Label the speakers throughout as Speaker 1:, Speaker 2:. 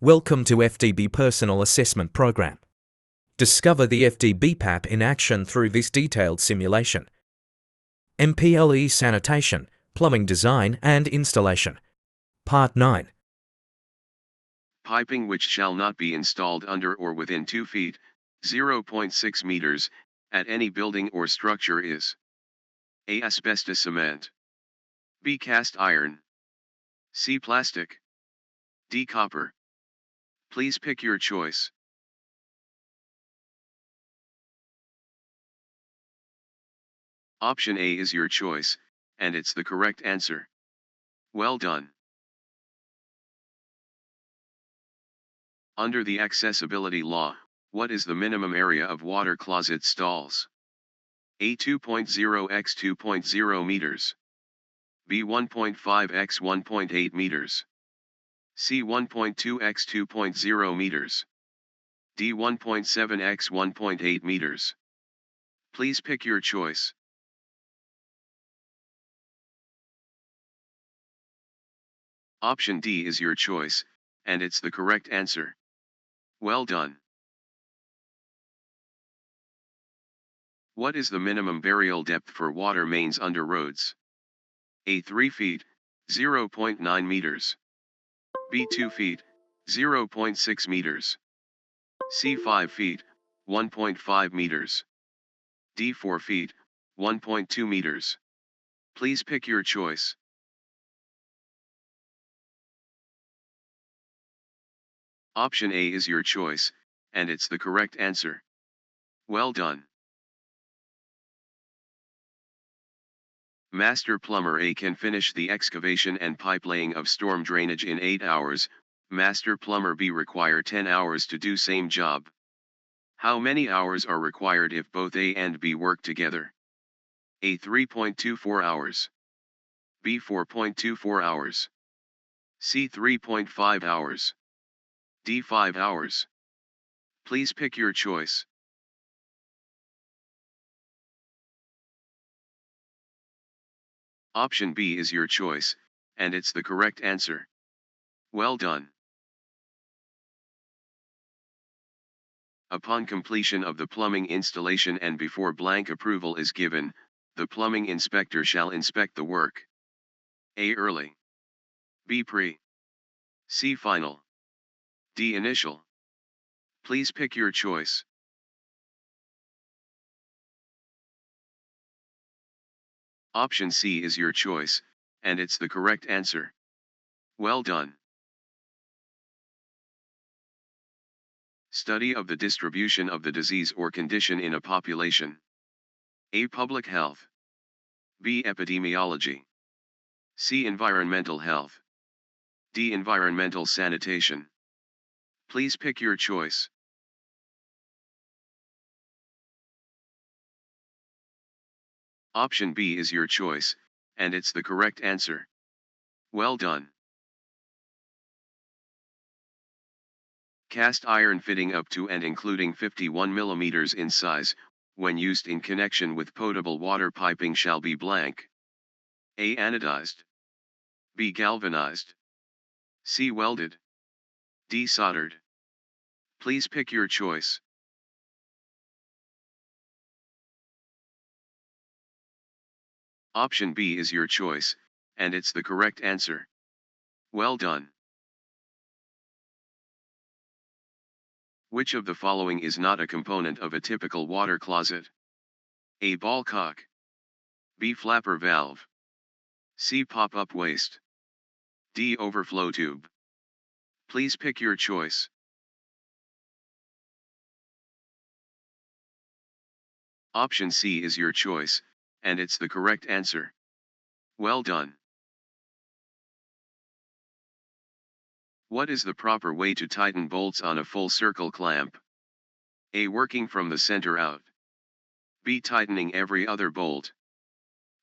Speaker 1: Welcome to FDB Personal Assessment Program. Discover the FDB PAP in action through this detailed simulation. MPLE Sanitation, Plumbing Design and Installation. Part 9.
Speaker 2: Piping which shall not be installed under or within 2 feet, 0.6 meters, at any building or structure is A. Asbestos cement, B. Cast iron, C. Plastic, D. Copper. Please pick your choice. Option A is your choice, and it's the correct answer. Well done. Under the accessibility law, what is the minimum area of water closet stalls? A. 2.0 x 2.0 meters. B. 1.5 x 1.8 meters. C. 1.2 x 2.0 meters. D. 1.7 x 1.8 meters. Please pick your choice. Option D is your choice, and it's the correct answer. Well done. What is the minimum burial depth for water mains under roads? A. 3 feet, 0.9 meters. B. 2 feet, 0.6 meters. C. 5 feet, 1.5 meters. D. 4 feet, 1.2 meters. Please pick your choice. Option A is your choice, and it's the correct answer. Well done. Master Plumber A can finish the excavation and pipe laying of storm drainage in 8 hours, Master Plumber B require 10 hours to do same job. How many hours are required if both A and B work together? A. 3.24 hours. B. 4.24 hours. C. 3.5 hours. D. 5 hours. Please pick your choice. Option B is your choice, and it's the correct answer. Well done. Upon completion of the plumbing installation and before blank approval is given, the plumbing inspector shall inspect the work. A. Early. B. Pre. C. Final. D. Initial. Please pick your choice. Option C is your choice, and it's the correct answer. Well done. Study of the distribution of the disease or condition in a population. A. Public health. B. Epidemiology. C. Environmental health. D. Environmental sanitation. Please pick your choice. Option B is your choice, and it's the correct answer. Well done. Cast iron fitting up to and including 51 mm in size, when used in connection with potable water piping shall be blank. A. Anodized. B. Galvanized. C. Welded. D. Soldered. Please pick your choice. Option B is your choice, and it's the correct answer. Well done. Which of the following is not a component of a typical water closet? A. Ball cock. B. Flapper valve. C. Pop-up waste. D. Overflow tube. Please pick your choice. Option C is your choice, and it's the correct answer. Well done. What is the proper way to tighten bolts on a full circle clamp? A. Working from the center out. B. Tightening every other bolt.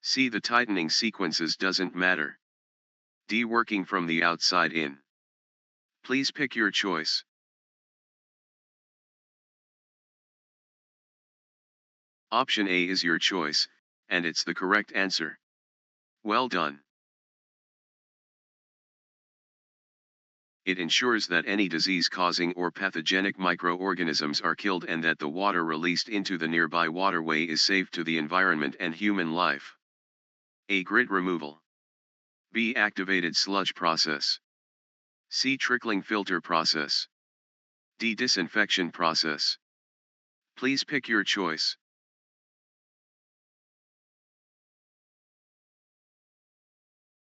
Speaker 2: C. The tightening sequences doesn't matter. D. Working from the outside in. Please pick your choice. Option A is your choice, and it's the correct answer. Well done. It ensures that any disease-causing or pathogenic microorganisms are killed and that the water released into the nearby waterway is safe to the environment and human life. A. Grit removal. B. Activated sludge process. C. Trickling filter process. D. Disinfection process. Please pick your choice.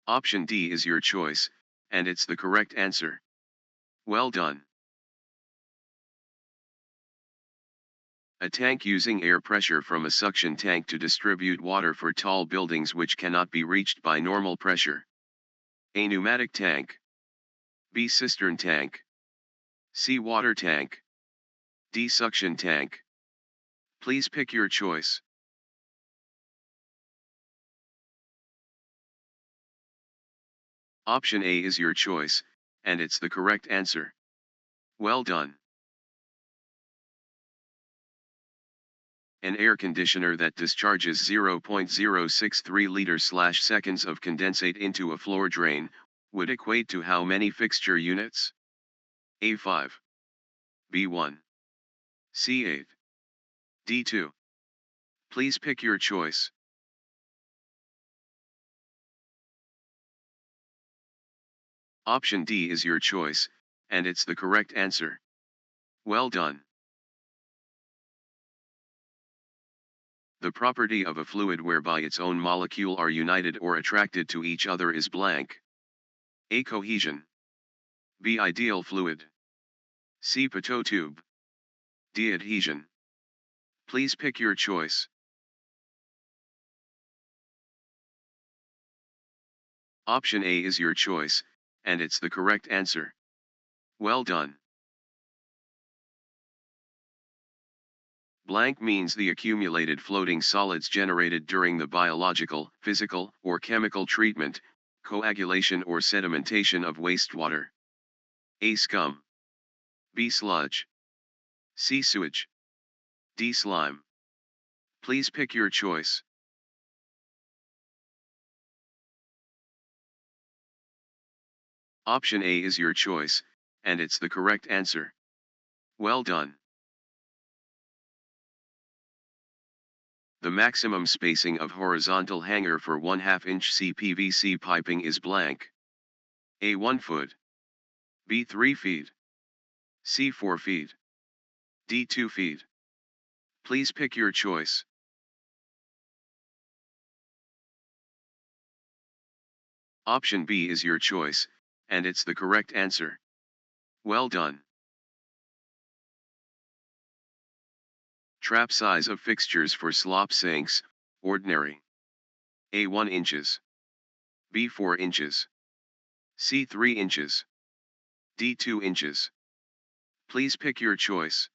Speaker 2: Option D is your choice, and it's the correct answer. Well done. A tank using air pressure from a suction tank to distribute water for tall buildings which cannot be reached by normal pressure. A. Pneumatic tank. B. Cistern tank. C. Water tank. D. Suction tank. Please pick your choice. Option A is your choice, and it's the correct answer. Well done. An air conditioner that discharges 0.063 liters/seconds of condensate into a floor drain would equate to how many fixture units? A5. B1. C8. D2. Please pick your choice. Option D is your choice, and it's the correct answer. Well done. The property of a fluid whereby its own molecule are united or attracted to each other is blank. A. Cohesion. B. Ideal fluid. C. Pitot tube. D. Adhesion. Please pick your choice. Option A is your choice, and it's the correct answer. Well done. Blank means the accumulated floating solids generated during the biological, physical, or chemical treatment, coagulation or sedimentation of wastewater. A. Scum. B. Sludge. C. Sewage. D. Slime. Please pick your choice. Option A is your choice, and it's the correct answer. Well done. The maximum spacing of horizontal hanger for 1/2 inch CPVC piping is blank. A. 1 foot. B. 3 feet. C. 4 feet. D. 2 feet. Please pick your choice. Option B is your choice, and it's the correct answer. Well done. Trap size of fixtures for slop sinks, ordinary. A. 1 inches. B. 4 inches. C. 3 inches. D. 2 inches. Please pick your choice.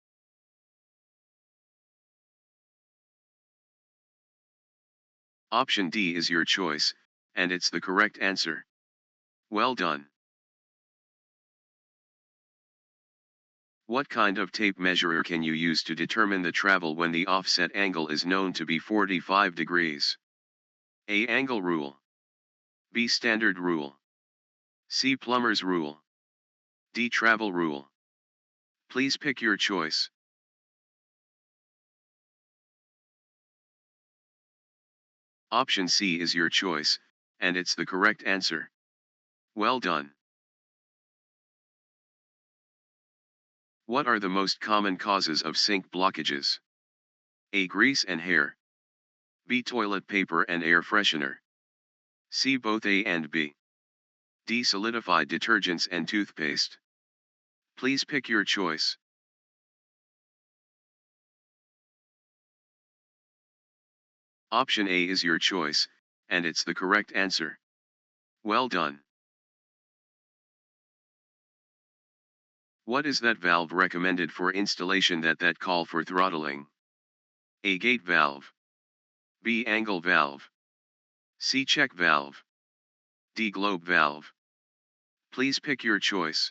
Speaker 2: Option D is your choice, and it's the correct answer. Well done. What kind of tape measurer can you use to determine the travel when the offset angle is known to be 45 degrees? A. Angle rule. B. Standard rule. C. Plumber's rule. D. Travel rule. Please pick your choice. Option C is your choice, and it's the correct answer. Well done. What are the most common causes of sink blockages? A. Grease and hair. B. Toilet paper and air freshener. C. Both A and B. D. Solidified detergents and toothpaste. Please pick your choice. Option A is your choice, and it's the correct answer. Well done. What is that valve recommended for installation that call for throttling? A. Gate valve. B. Angle valve. C. Check valve. D. Globe valve. Please pick your choice.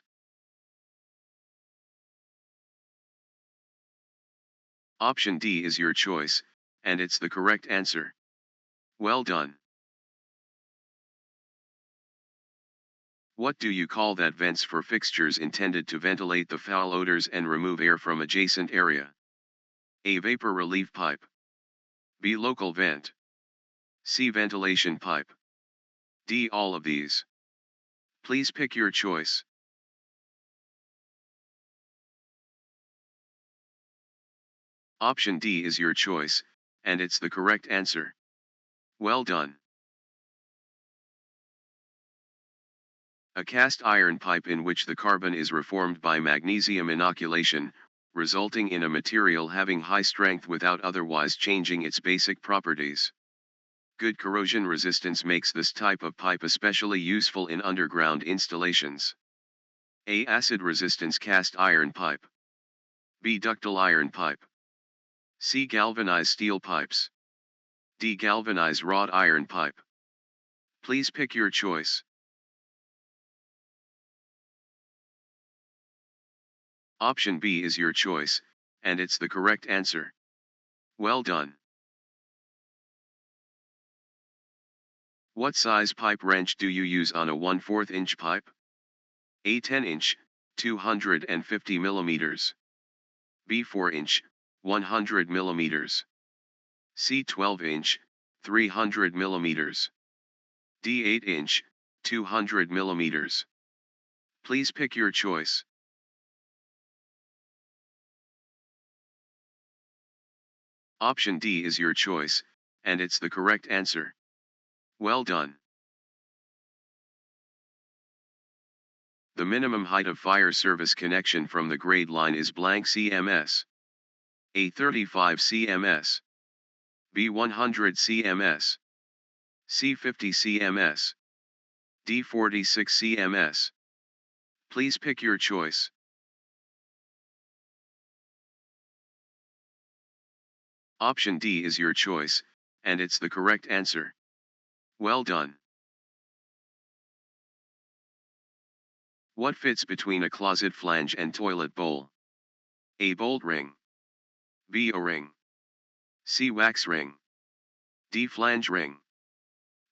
Speaker 2: Option D is your choice, and it's the correct answer. Well done. What do you call that vents for fixtures intended to ventilate the foul odors and remove air from adjacent area? A. Vapor relief pipe. B. Local vent. C. Ventilation pipe. D. All of these. Please pick your choice. Option D is your choice, and it's the correct answer. Well done. A cast iron pipe in which the carbon is reformed by magnesium inoculation, resulting in a material having high strength without otherwise changing its basic properties. Good corrosion resistance makes this type of pipe especially useful in underground installations. A. Acid resistance cast iron pipe. B. Ductile iron pipe. C. Galvanized steel pipes. D. Galvanized wrought iron pipe. Please pick your choice. Option B is your choice, and it's the correct answer. Well done. What size pipe wrench do you use on a 1/4 inch pipe? A. 10 inch, 250 millimeters. B. 4 inch, 100 millimeters. C. 12 inch, 300 millimeters. D. 8 inch, 200 millimeters. Please pick your choice. Option D is your choice, and it's the correct answer. Well done. The minimum height of fire service connection from the grade line is blank cms. A. 35 cms. B. 100 cms. C. 50 cms. D. 46 cms. Please pick your choice. Option D is your choice, and it's the correct answer. Well done. What fits between a closet flange and toilet bowl? A. Bolt ring. B. O-ring. C. Wax ring. D. Flange ring.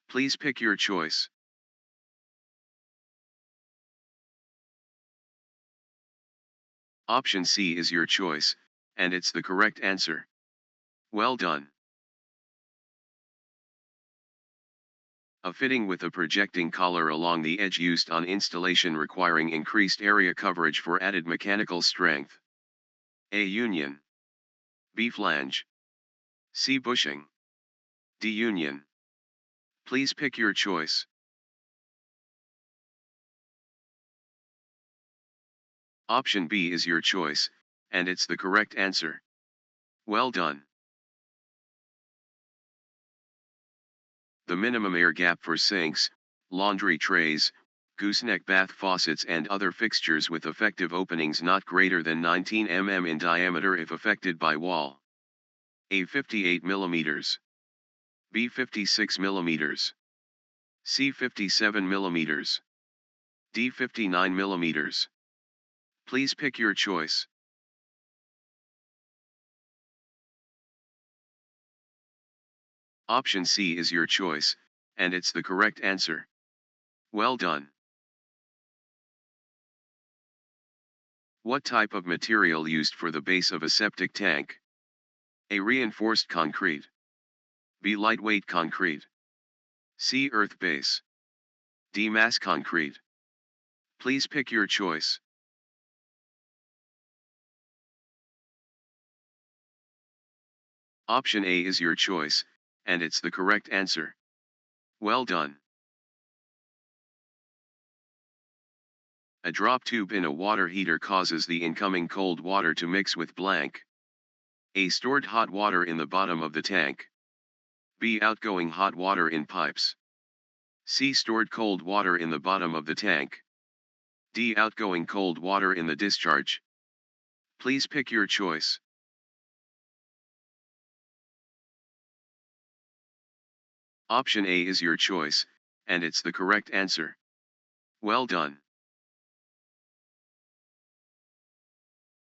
Speaker 2: Please pick your choice. Option C is your choice, and it's the correct answer. Well done. A fitting with a projecting collar along the edge used on installation requiring increased area coverage for added mechanical strength. A. Union. B. Flange. C. Bushing. D. Union. Please pick your choice. Option B is your choice, and it's the correct answer. Well done. The minimum air gap for sinks, laundry trays, gooseneck bath faucets and other fixtures with effective openings not greater than 19 mm in diameter if affected by wall. A. 58 mm. B. 56 mm. C. 57 mm. D. 59 mm. Please pick your choice. Option C is your choice, and it's the correct answer. Well done. What type of material used for the base of a septic tank? A. Reinforced concrete. B. Lightweight concrete. C. Earth base. D. Mass concrete. Please pick your choice. Option A is your choice, and it's the correct answer. Well done. A drop tube in a water heater causes the incoming cold water to mix with blank. A. Stored hot water in the bottom of the tank. B. Outgoing hot water in pipes. C. Stored cold water in the bottom of the tank. D. Outgoing cold water in the discharge. Please pick your choice. Option A is your choice, and it's the correct answer. Well done.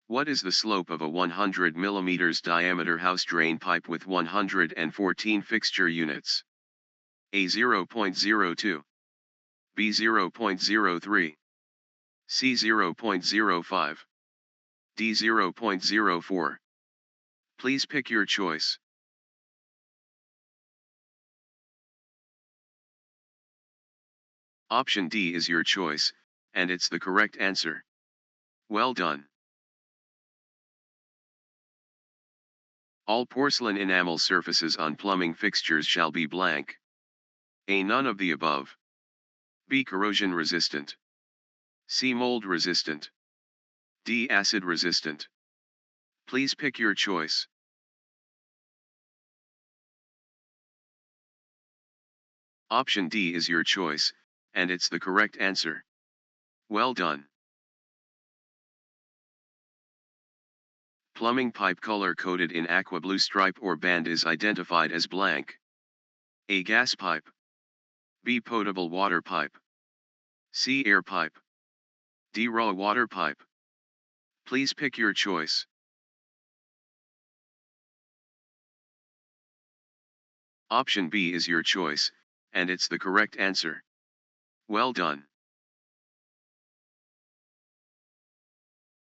Speaker 2: What is the slope of a 100 mm diameter house drain pipe with 114 fixture units? A. 0.02. B 0.03, C 0.05, D 0.04. Please pick your choice. Option D is your choice, and it's the correct answer. Well done. All porcelain enamel surfaces on plumbing fixtures shall be blank. A. None of the above. B. Corrosion resistant. C. Mold resistant. D. Acid resistant. Please pick your choice. Option D is your choice, and it's the correct answer. Well done. Plumbing pipe color coded in aqua blue stripe or band is identified as blank. A. Gas pipe. B. Potable water pipe. C. Air pipe. D. Raw water pipe. Please pick your choice. Option B is your choice, and it's the correct answer. Well done.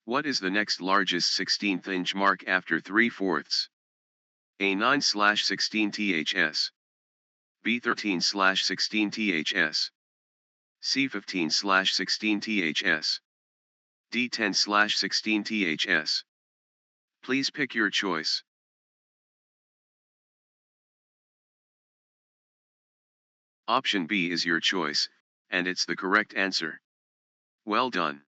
Speaker 2: What is the next largest 16th inch mark after 3/4? A. 9/16 ths. B. 13/16 ths. C. 15/16 ths. D. 10/16 ths. Please pick your choice. Option B is your choice, and it's the correct answer. Well done.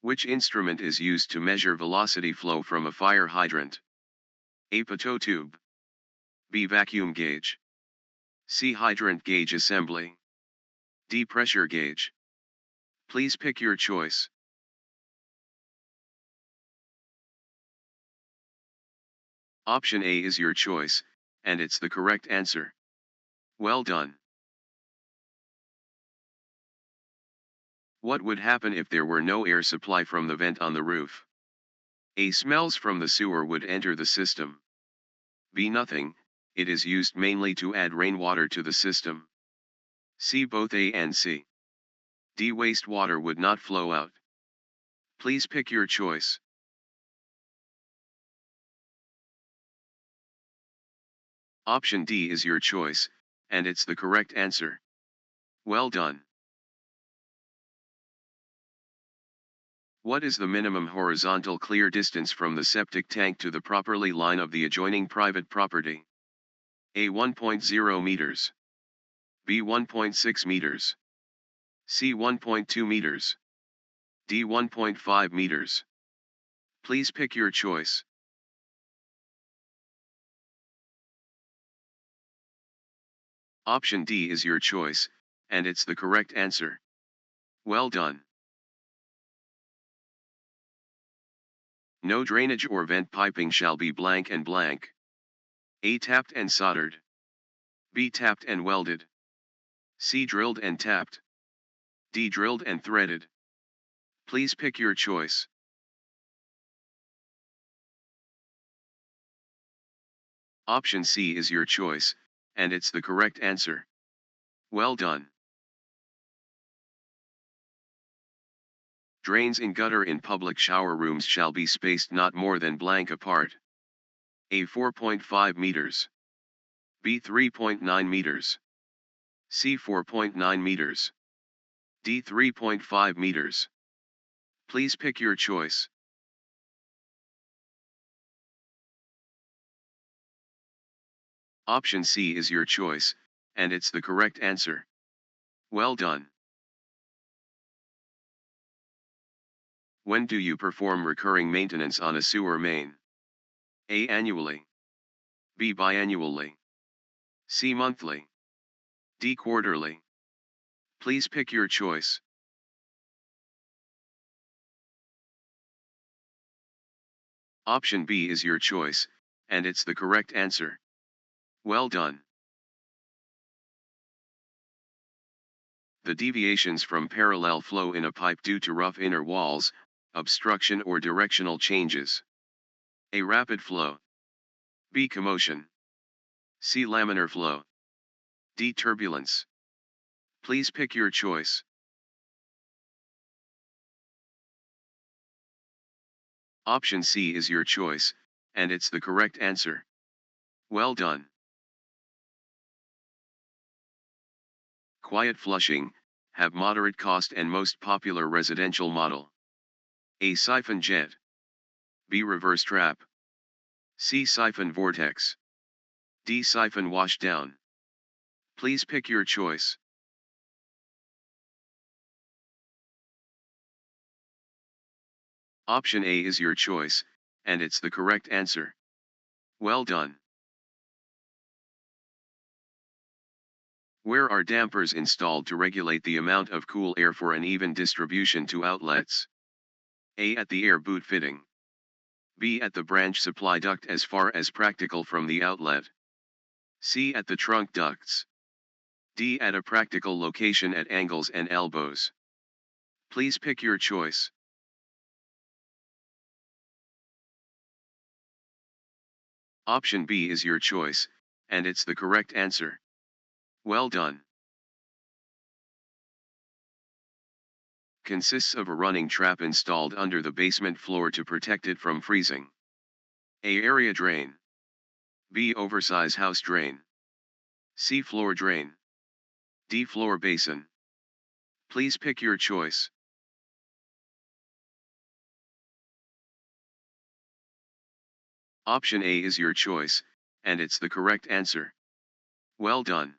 Speaker 2: Which instrument is used to measure velocity flow from a fire hydrant? A. Pitot tube. B. Vacuum gauge. C. Hydrant gauge assembly. D. Pressure gauge. Please pick your choice. Option A is your choice, and it's the correct answer. Well done. What would happen if there were no air supply from the vent on the roof? A. Smells from the sewer would enter the system. B. Nothing, it is used mainly to add rainwater to the system. C. Both A and C. D. Wastewater would not flow out. Please pick your choice. Option D is your choice, and it's the correct answer. Well done. What is the minimum horizontal clear distance from the septic tank to the property line of the adjoining private property? A. 1.0 meters. B. 1.6 meters. C. 1.2 meters. D. 1.5 meters. Please pick your choice. Option D is your choice, and it's the correct answer. Well done. No drainage or vent piping shall be blank and blank. A. Tapped and soldered. B. Tapped and welded. C. Drilled and tapped. D. Drilled and threaded. Please pick your choice. Option C is your choice, and it's the correct answer. Well done. Drains in gutter in public shower rooms shall be spaced not more than blank apart. A. 4.5 meters. B. 3.9 meters. C. 4.9 meters. D. 3.5 meters. Please pick your choice. Option C is your choice, and it's the correct answer. Well done. When do you perform recurring maintenance on a sewer main? A. Annually. B. Biannually. C. Monthly. D. Quarterly. Please pick your choice. Option B is your choice, and it's the correct answer. Well done. The deviations from parallel flow in a pipe due to rough inner walls, obstruction or directional changes. A. Rapid flow. B. Commotion. C. Laminar flow. D. Turbulence. Please pick your choice. Option C is your choice, and it's the correct answer. Well done. Quiet flushing, have moderate cost and most popular residential model. A. Siphon jet. B. Reverse trap. C. Siphon vortex. D. Siphon washdown. Please pick your choice. Option A is your choice, and it's the correct answer. Well done. Where are dampers installed to regulate the amount of cool air for an even distribution to outlets? A. At the air boot fitting. B. At the branch supply duct as far as practical from the outlet. C. At the trunk ducts. D. At a practical location at angles and elbows. Please pick your choice. Option B is your choice, and it's the correct answer. Well done. Consists of a running trap installed under the basement floor to protect it from freezing. A. Area drain. B. Oversize house drain. C. Floor drain. D. Floor basin. Please pick your choice. Option A is your choice, and it's the correct answer. Well done.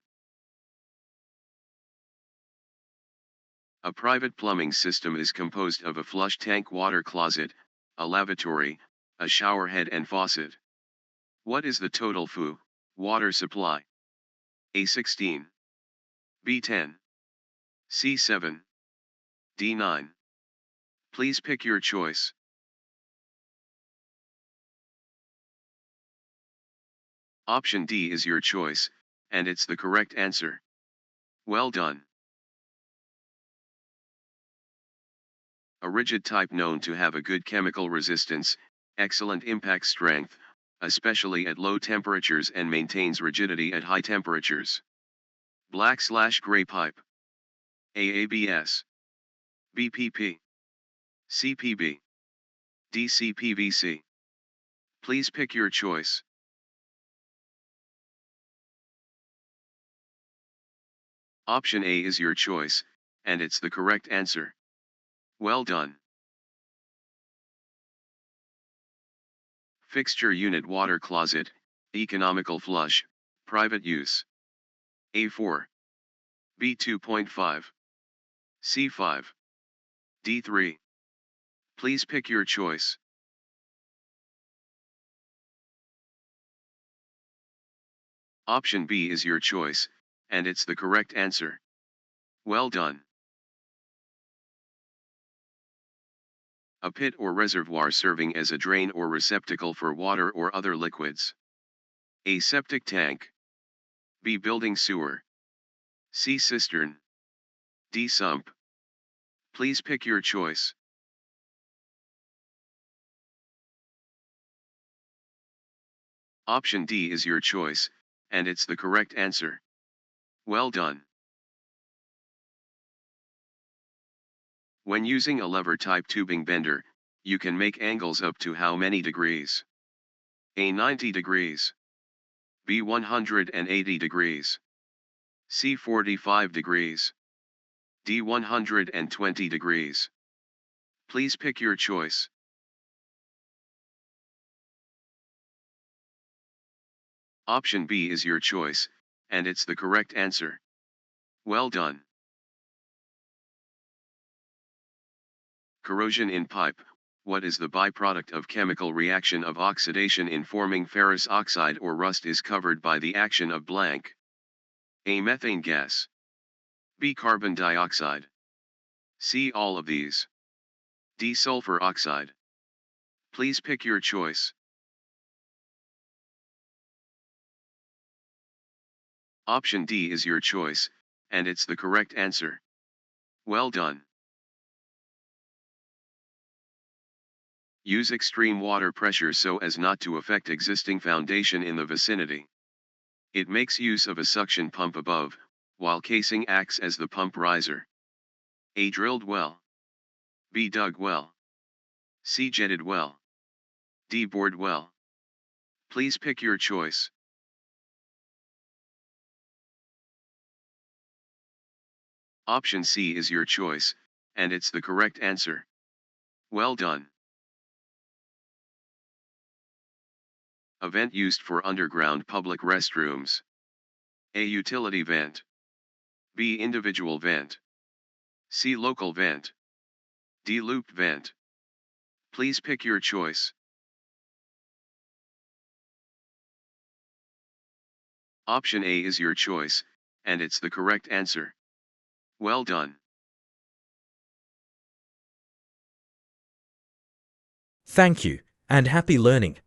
Speaker 2: A private plumbing system is composed of a flush tank water closet, a lavatory, a shower head and faucet. What is the total FU, water supply? A. 16. B. 10. C. 7. D. 9. Please pick your choice. Option D is your choice, and it's the correct answer. Well done. A rigid type known to have a good chemical resistance, excellent impact strength, especially at low temperatures, and maintains rigidity at high temperatures. Black/gray pipe. AABS. BPP. CPB. DCPVC. Please pick your choice. Option A is your choice, and it's the correct answer. Well done. Fixture unit water closet, economical flush, private use. A4. B2.5. C5. D3. Please pick your choice. Option B is your choice, and it's the correct answer. Well done. A pit or reservoir serving as a drain or receptacle for water or other liquids. A. Septic tank. B. Building sewer. C. Cistern. D. Sump. Please pick your choice. Option D is your choice, and it's the correct answer. Well done. When using a lever-type tubing bender, you can make angles up to how many degrees? A. 90 degrees. B. 180 degrees. C. 45 degrees. D. 120 degrees. Please pick your choice. Option B is your choice, and it's the correct answer. Well done. Corrosion in pipe. What is the byproduct of chemical reaction of oxidation in forming ferrous oxide or rust is covered by the action of blank? A. Methane gas. B. Carbon dioxide. C. All of these. D. Sulfur oxide. Please pick your choice. Option D is your choice, and it's the correct answer. Well done. Use extreme water pressure so as not to affect existing foundation in the vicinity. It makes use of a suction pump above, while casing acts as the pump riser. A. Drilled well. B. Dug well. C. Jetted well. D. Bored well. Please pick your choice. Option C is your choice, and it's the correct answer. Well done. A vent used for underground public restrooms. A. Utility vent. B. Individual vent. C. Local vent. D. Loop vent. Please pick your choice. Option A is your choice, and it's the correct answer. Well done.
Speaker 1: Thank you, and happy learning.